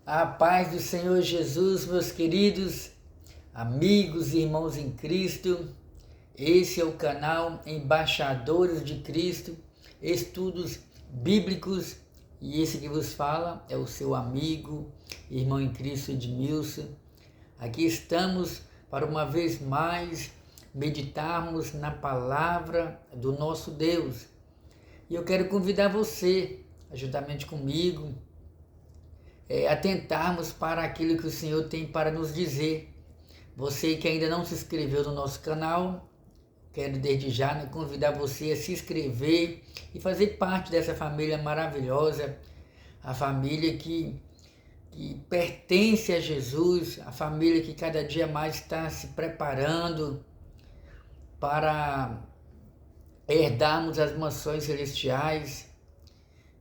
A paz do Senhor Jesus, meus queridos amigos e irmãos em Cristo. Esse é o canal Embaixadores de Cristo, estudos bíblicos, e esse que vos fala é o seu amigo, irmão em Cristo Edmilson. Aqui estamos para uma vez mais meditarmos na palavra do nosso Deus. E eu quero convidar você, juntamente comigo, atentarmos para aquilo que o Senhor tem para nos dizer. Você que ainda não se inscreveu no nosso canal, quero desde já convidar você a se inscrever e fazer parte dessa família maravilhosa, a família que pertence a Jesus, a família que cada dia mais está se preparando para herdarmos as mansões celestiais.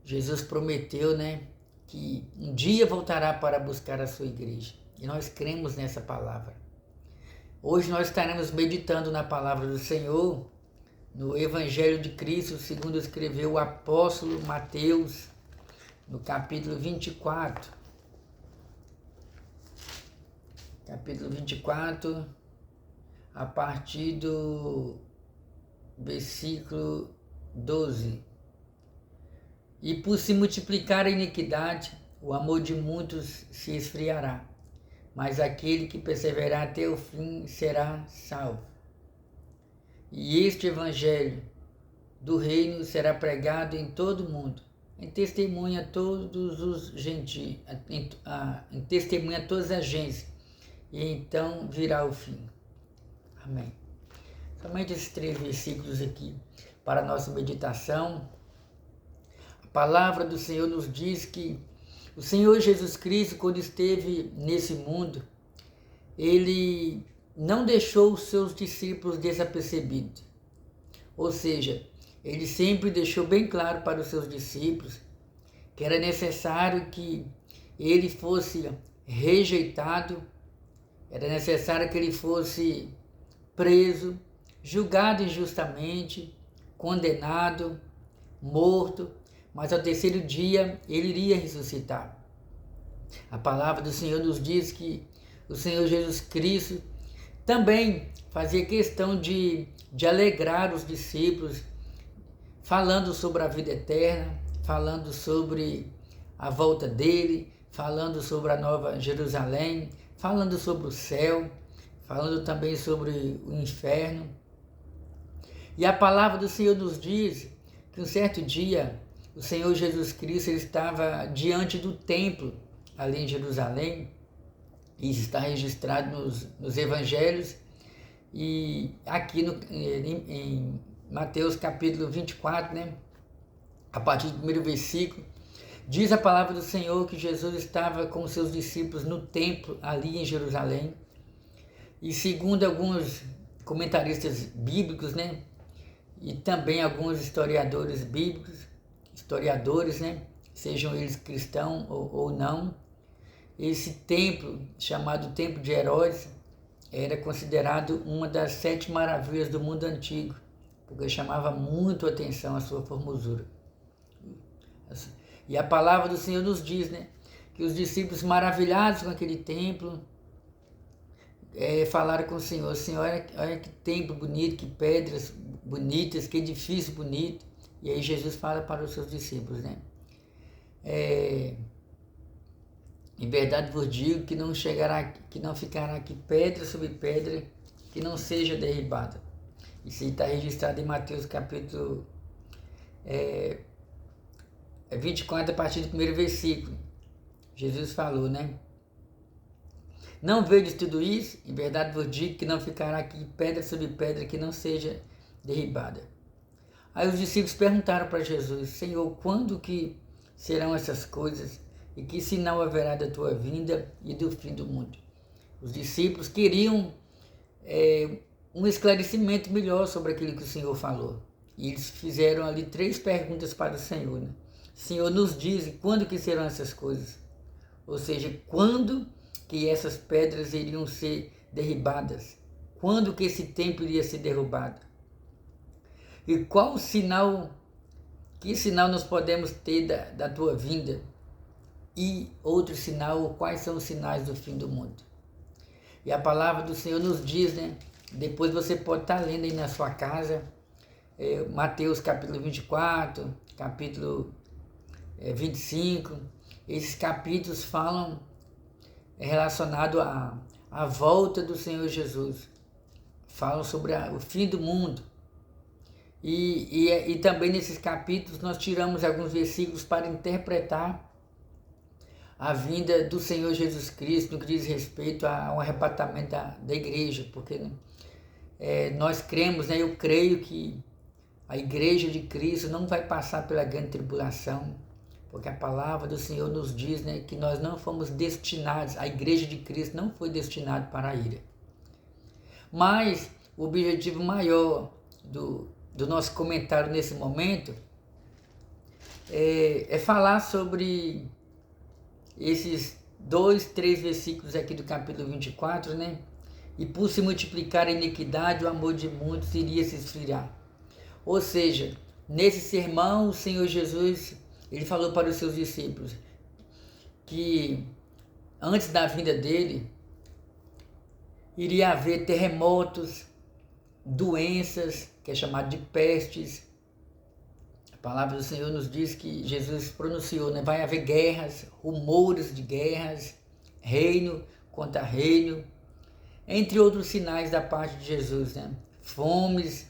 Jesus prometeu, que um dia voltará para buscar a sua igreja. E nós cremos nessa palavra. Hoje nós estaremos meditando na palavra do Senhor, no Evangelho de Cristo, segundo escreveu o apóstolo Mateus, no capítulo 24. Capítulo 24, a partir do versículo 12. E por se multiplicar a iniquidade, o amor de muitos se esfriará, mas aquele que perseverar até o fim será salvo. E este evangelho do reino será pregado em todo o mundo, em testemunha a todos os gentios, em testemunha a todas as gentes, e então virá o fim. Amém. Somente esses 3 versículos aqui para a nossa meditação. A palavra do Senhor nos diz que o Senhor Jesus Cristo, quando esteve nesse mundo, ele não deixou os seus discípulos desapercebidos. Ou seja, ele sempre deixou bem claro para os seus discípulos que era necessário que ele fosse rejeitado, era necessário que ele fosse preso, julgado injustamente, condenado, morto, mas ao terceiro dia ele iria ressuscitar. A palavra do Senhor nos diz que o Senhor Jesus Cristo também fazia questão de alegrar os discípulos, falando sobre a vida eterna, falando sobre a volta dele, falando sobre a nova Jerusalém, falando sobre o céu, falando também sobre o inferno. E a palavra do Senhor nos diz que um certo dia o Senhor Jesus Cristo estava diante do templo ali em Jerusalém. Isso está registrado nos evangelhos, e aqui em Mateus capítulo 24, a partir do primeiro versículo, diz a palavra do Senhor que Jesus estava com seus discípulos no templo ali em Jerusalém. E segundo alguns comentaristas bíblicos, e também alguns historiadores bíblicos, sejam eles cristãos ou não, esse templo, chamado Templo de Herodes, era considerado uma das 7 maravilhas do mundo antigo, porque chamava muito a atenção a sua formosura. E a palavra do Senhor nos diz, que os discípulos, maravilhados com aquele templo, falaram com o Senhor: Senhor, olha que templo bonito, que pedras bonitas, que edifício bonito. E aí Jesus fala para os seus discípulos, em verdade vos digo que não ficará aqui pedra sobre pedra que não seja derribada. Isso está registrado em Mateus capítulo 24, a partir do primeiro versículo. Jesus falou, Não vedes tudo isso? Em verdade vos digo que não ficará aqui pedra sobre pedra que não seja derribada. Aí os discípulos perguntaram para Jesus: Senhor, quando que serão essas coisas? E que sinal haverá da tua vinda e do fim do mundo? Os discípulos queriam um esclarecimento melhor sobre aquilo que o Senhor falou. E eles fizeram ali 3 perguntas para o Senhor. Senhor, nos diz quando que serão essas coisas? Ou seja, quando que essas pedras iriam ser derribadas? Quando que esse templo iria ser derrubado? E que sinal nós podemos ter da tua vinda? e outro sinal, quais são os sinais do fim do mundo. E a palavra do Senhor nos diz, né? Depois você pode estar lendo aí na sua casa, Mateus capítulo 24, capítulo 25, esses capítulos falam relacionado à volta do Senhor Jesus, falam sobre o fim do mundo. E também nesses capítulos nós tiramos alguns versículos para interpretar a vinda do Senhor Jesus Cristo no que diz respeito ao arrebatamento da igreja, porque nós cremos, né, eu creio que a igreja de Cristo não vai passar pela grande tribulação, porque a palavra do Senhor nos diz, né, que nós não fomos destinados, a igreja de Cristo não foi destinada para a ira. Mas o objetivo maior do nosso comentário nesse momento é falar sobre esses 2, 3 versículos aqui do capítulo 24, né? E por se multiplicar a iniquidade, o amor de muitos iria se esfriar. Ou seja, nesse sermão, o Senhor Jesus, ele falou para os seus discípulos que antes da vinda dele, iria haver terremotos, doenças, que é chamado de pestes. A palavra do Senhor nos diz que Jesus pronunciou, né? Vai haver guerras, rumores de guerras, reino contra reino, entre outros sinais da parte de Jesus, né? Fomes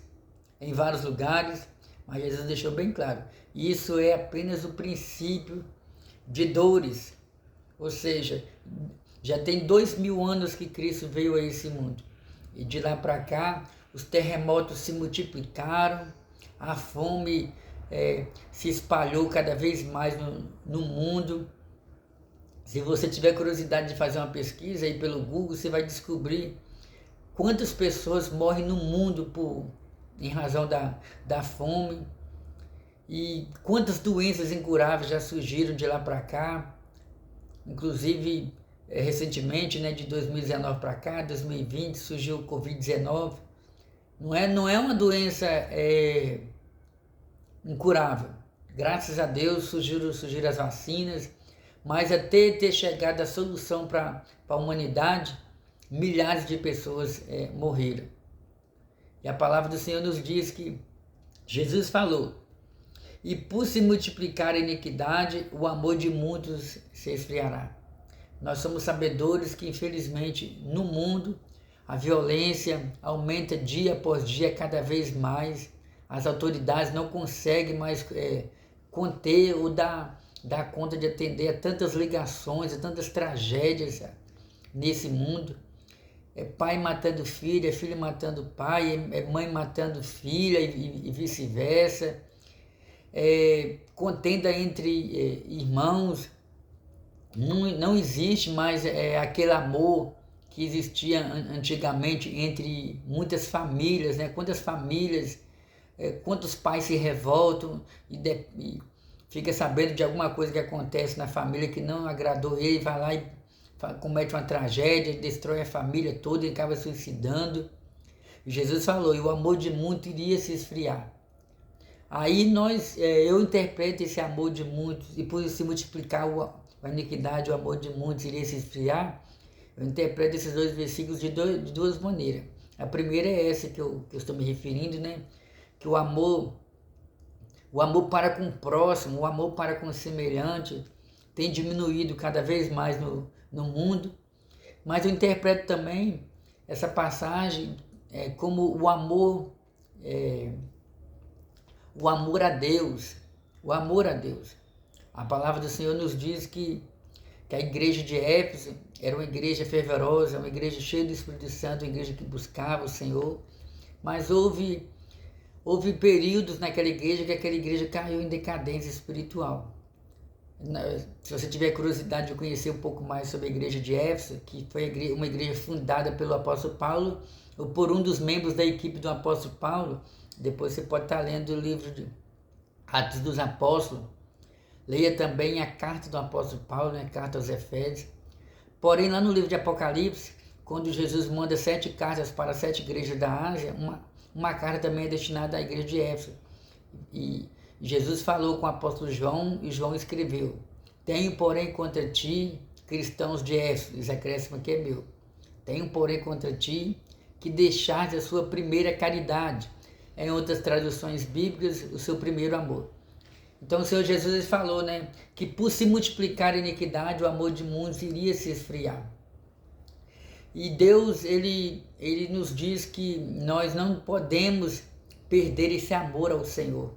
em vários lugares, mas Jesus deixou bem claro, isso é apenas o princípio de dores, ou seja, já tem 2000 anos que Cristo veio a esse mundo, e de lá para cá, os terremotos se multiplicaram, a fome se espalhou cada vez mais no mundo. Se você tiver curiosidade de fazer uma pesquisa aí pelo Google, você vai descobrir quantas pessoas morrem no mundo em razão da fome, e quantas doenças incuráveis já surgiram de lá para cá, inclusive recentemente, né, de 2019 para cá, 2020, surgiu o Covid-19. Não é uma doença incurável. Graças a Deus surgiram as vacinas, mas até ter chegado a solução para a humanidade, milhares de pessoas morreram. E a palavra do Senhor nos diz que Jesus falou, e por se multiplicar a iniquidade, o amor de muitos se esfriará. Nós somos sabedores que, infelizmente, no mundo, a violência aumenta dia após dia, cada vez mais. As autoridades não conseguem mais conter ou dar conta de atender a tantas ligações, a tantas tragédias nesse mundo. É pai matando filho, é filho matando pai, é mãe matando filha e vice-versa. Contenda entre irmãos. Não existe mais aquele amor que existia antigamente entre muitas famílias, né? Quantas famílias, quantos pais se revoltam e fica sabendo de alguma coisa que acontece na família que não agradou ele, vai lá e comete uma tragédia, destrói a família toda e acaba suicidando. E Jesus falou, e o amor de muitos iria se esfriar. Aí eu interpreto esse amor de muitos, e por se multiplicar a iniquidade, o amor de muitos iria se esfriar. Eu interpreto esses 2 versículos de duas maneiras. A primeira é essa que eu estou me referindo, né? Que o amor para com o próximo, o amor para com o semelhante, tem diminuído cada vez mais no mundo. Mas eu interpreto também essa passagem como o amor a Deus, o amor a Deus. A palavra do Senhor nos diz que a igreja de Éfeso era uma igreja fervorosa, uma igreja cheia do Espírito Santo, uma igreja que buscava o Senhor, mas houve períodos naquela igreja que aquela igreja caiu em decadência espiritual. Se você tiver curiosidade de conhecer um pouco mais sobre a igreja de Éfeso, que foi uma igreja fundada pelo apóstolo Paulo, ou por um dos membros da equipe do apóstolo Paulo, depois você pode estar lendo o livro de Atos dos Apóstolos, leia também a carta do apóstolo Paulo, né, a carta aos Efésios. Porém, lá no livro de Apocalipse, quando Jesus manda 7 cartas para 7 igrejas da Ásia, uma carta também é destinada à igreja de Éfeso. E Jesus falou com o apóstolo João, e João escreveu. Tenho, porém, contra ti, cristãos de Éfeso, esse acréscimo aqui é meu. Tenho, porém, contra ti, que deixaste a sua primeira caridade. Em outras traduções bíblicas, o seu primeiro amor. Então o Senhor Jesus falou, né, que por se multiplicar a iniquidade, o amor de muitos iria se esfriar. E Deus, ele nos diz que nós não podemos perder esse amor ao Senhor.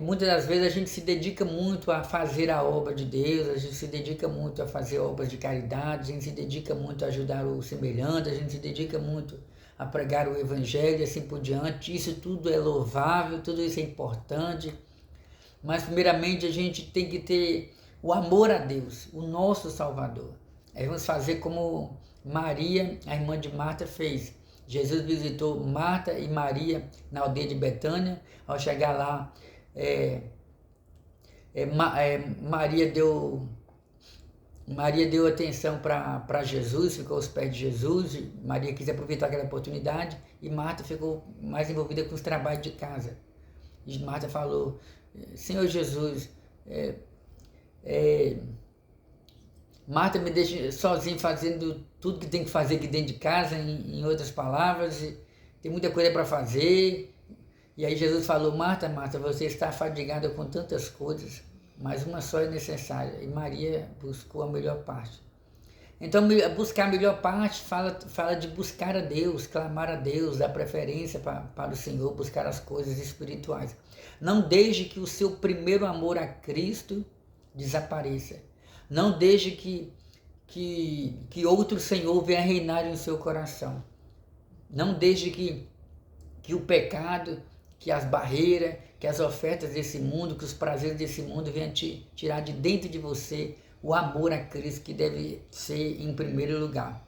Muitas das vezes a gente se dedica muito a fazer a obra de Deus, a gente se dedica muito a fazer obras de caridade, a gente se dedica muito a ajudar o semelhante, a gente se dedica muito a pregar o Evangelho e assim por diante. Isso tudo é louvável, tudo isso é importante, mas primeiramente a gente tem que ter o amor a Deus, o nosso Salvador. Aí vamos fazer como Maria, a irmã de Marta, fez. Jesus visitou Marta e Maria na aldeia de Betânia. Ao chegar lá, Maria deu atenção para Jesus, ficou aos pés de Jesus. Maria quis aproveitar aquela oportunidade e Marta ficou mais envolvida com os trabalhos de casa. E Marta falou, Senhor Jesus, Marta me deixa sozinho fazendo tudo que tem que fazer aqui dentro de casa, em outras palavras, tem muita coisa para fazer. E aí Jesus falou, Marta, Marta, você está fadigada com tantas coisas, mas uma só é necessária. E Maria buscou a melhor parte. Então, buscar a melhor parte fala de buscar a Deus, clamar a Deus, dar preferência para o Senhor, buscar as coisas espirituais. Não deixe que o seu primeiro amor a Cristo desapareça. Não deixe que outro Senhor venha reinar em seu coração. Não deixe que o pecado, que as barreiras, que as ofertas desse mundo, que os prazeres desse mundo venham te tirar de dentro de você o amor a Cristo, que deve ser em primeiro lugar.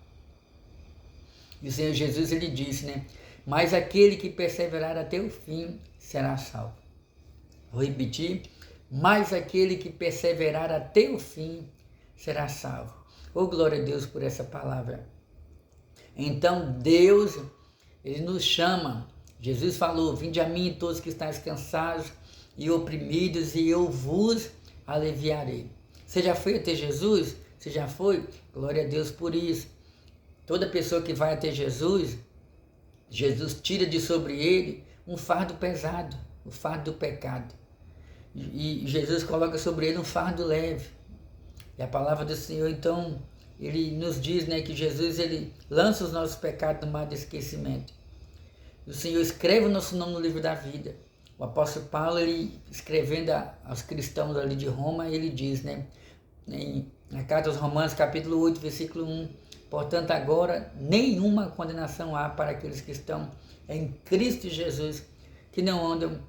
E o Senhor Jesus, ele disse, né? Mas aquele que perseverar até o fim será salvo. Vou repetir. Mas aquele que perseverar até o fim será salvo. Oh, glória a Deus por essa palavra. Então Deus, ele nos chama. Jesus falou, vinde a mim todos que estáis cansados e oprimidos, e eu vos aliviarei. Você já foi até Jesus? Você já foi? Glória a Deus por isso. Toda pessoa que vai até Jesus, Jesus tira de sobre ele um fardo pesado, o fardo do pecado. E Jesus coloca sobre ele um fardo leve. E a palavra do Senhor, então, ele nos diz, né, que Jesus, ele lança os nossos pecados no mar do esquecimento. O Senhor escreve o nosso nome no livro da vida. O apóstolo Paulo, ele escrevendo aos cristãos ali de Roma, ele diz, né, na carta aos Romanos, capítulo 8, versículo 1, portanto, agora nenhuma condenação há para aqueles que estão em Cristo Jesus, que não andam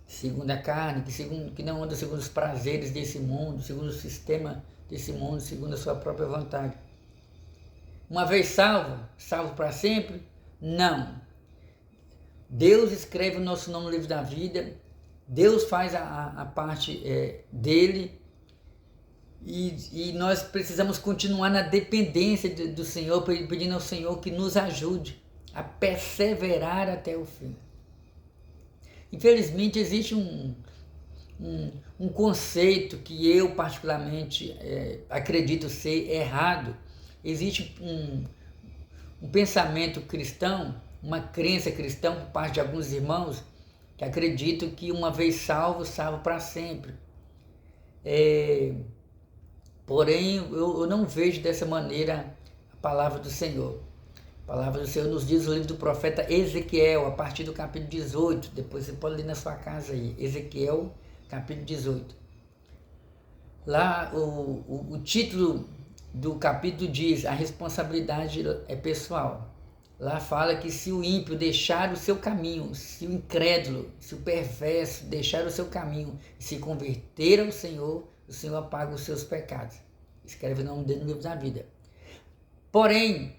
segundo a carne, que não anda segundo os prazeres desse mundo, segundo o sistema desse mundo, segundo a sua própria vontade. Uma vez salvo para sempre? Não. Deus escreve o nosso nome no livro da vida, Deus faz a parte dele, e nós precisamos continuar na dependência do Senhor, pedindo ao Senhor que nos ajude a perseverar até o fim. Infelizmente, existe um conceito que eu particularmente acredito ser errado. Existe um pensamento cristão, uma crença cristã por parte de alguns irmãos que acreditam que uma vez salvo para sempre. Porém, eu não vejo dessa maneira a palavra do Senhor. A palavra do Senhor nos diz no livro do profeta Ezequiel, a partir do capítulo 18. Depois você pode ler na sua casa aí. Ezequiel, capítulo 18. Lá o título do capítulo diz, a responsabilidade é pessoal. Lá fala que se o ímpio deixar o seu caminho, se o incrédulo, se o perverso deixar o seu caminho e se converter ao Senhor, o Senhor apaga os seus pecados. Escreve o nome dele no livro da vida. Porém,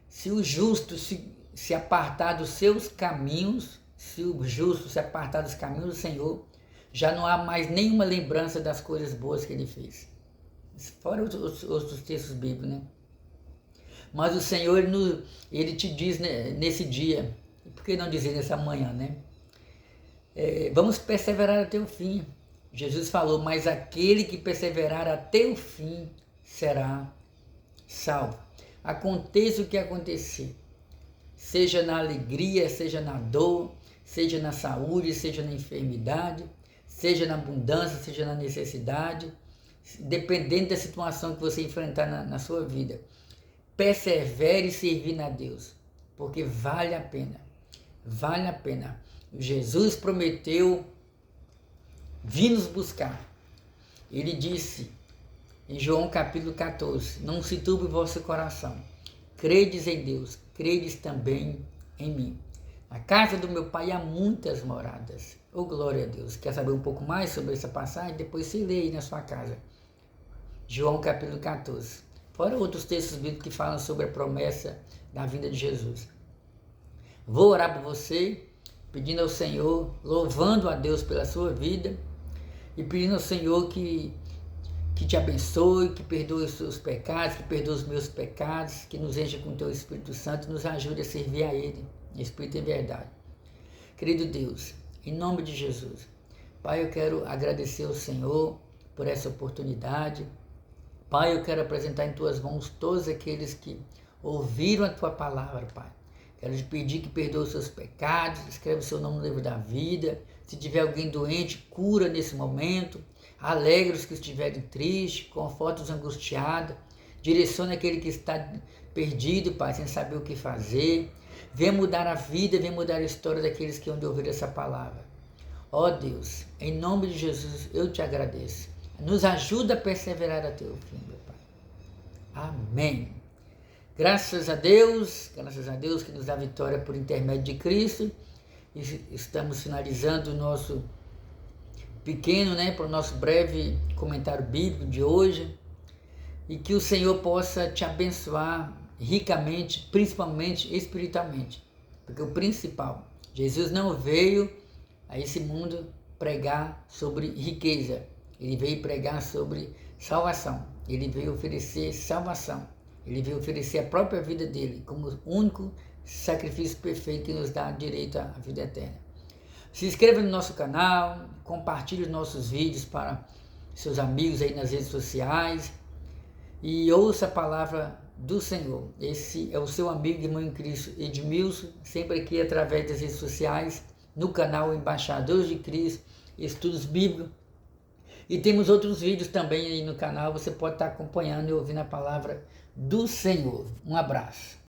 se o justo se apartar dos seus caminhos, se o justo se apartar dos caminhos do Senhor, já não há mais nenhuma lembrança das coisas boas que ele fez. Fora os outros textos bíblicos, né? Mas o Senhor, ele te diz, né, nesse dia, por que não dizer nessa manhã, né? Vamos perseverar até o fim. Jesus falou, mas aquele que perseverar até o fim será salvo. Aconteça o que acontecer, seja na alegria, seja na dor, seja na saúde, seja na enfermidade, seja na abundância, seja na necessidade, dependendo da situação que você enfrentar na sua vida. Persevere servindo a Deus, porque vale a pena. Vale a pena. Jesus prometeu vir nos buscar. Ele disse em João capítulo 14, não se turbe o vosso coração. Credes em Deus, credes também em mim. Na casa do meu pai há muitas moradas. Oh, glória a Deus. Quer saber um pouco mais sobre essa passagem? Depois se lê aí na sua casa. João capítulo 14. Fora outros textos bíblicos que falam sobre a promessa da vinda de Jesus. Vou orar por você, pedindo ao Senhor, louvando a Deus pela sua vida e pedindo ao Senhor que te abençoe, que perdoe os seus pecados, que perdoe os meus pecados, que nos encha com o teu Espírito Santo e nos ajude a servir a Ele, Espírito e verdade. Querido Deus, em nome de Jesus, Pai, eu quero agradecer ao Senhor por essa oportunidade. Pai, eu quero apresentar em Tuas mãos todos aqueles que ouviram a Tua palavra, Pai. Quero te pedir que perdoe os seus pecados, escreve o seu nome no livro da vida. Se tiver alguém doente, cura nesse momento. Alegre os que estiverem tristes, conforta os angustiados. Direciona aquele que está perdido, Pai, sem saber o que fazer. Venha mudar a vida, venha mudar a história daqueles que hão de ouvir essa palavra. Ó Deus, em nome de Jesus, eu te agradeço. Nos ajuda a perseverar até o fim, meu Pai. Amém. Graças a Deus que nos dá vitória por intermédio de Cristo. E estamos finalizando o nosso pequeno, para o nosso breve comentário bíblico de hoje. E que o Senhor possa te abençoar ricamente, principalmente espiritualmente. Porque o principal, Jesus não veio a esse mundo pregar sobre riqueza. Ele veio pregar sobre salvação. Ele veio oferecer salvação. Ele veio oferecer a própria vida dele como o único sacrifício perfeito que nos dá direito à vida eterna. Se inscreva no nosso canal, compartilhe os nossos vídeos para seus amigos aí nas redes sociais e ouça a palavra do Senhor. Esse é o seu amigo e irmão em Cristo, Edmilson, sempre aqui através das redes sociais, no canal Embaixadores de Cristo, Estudos Bíblicos. E temos outros vídeos também aí no canal, você pode estar acompanhando e ouvindo a palavra do Senhor. Um abraço.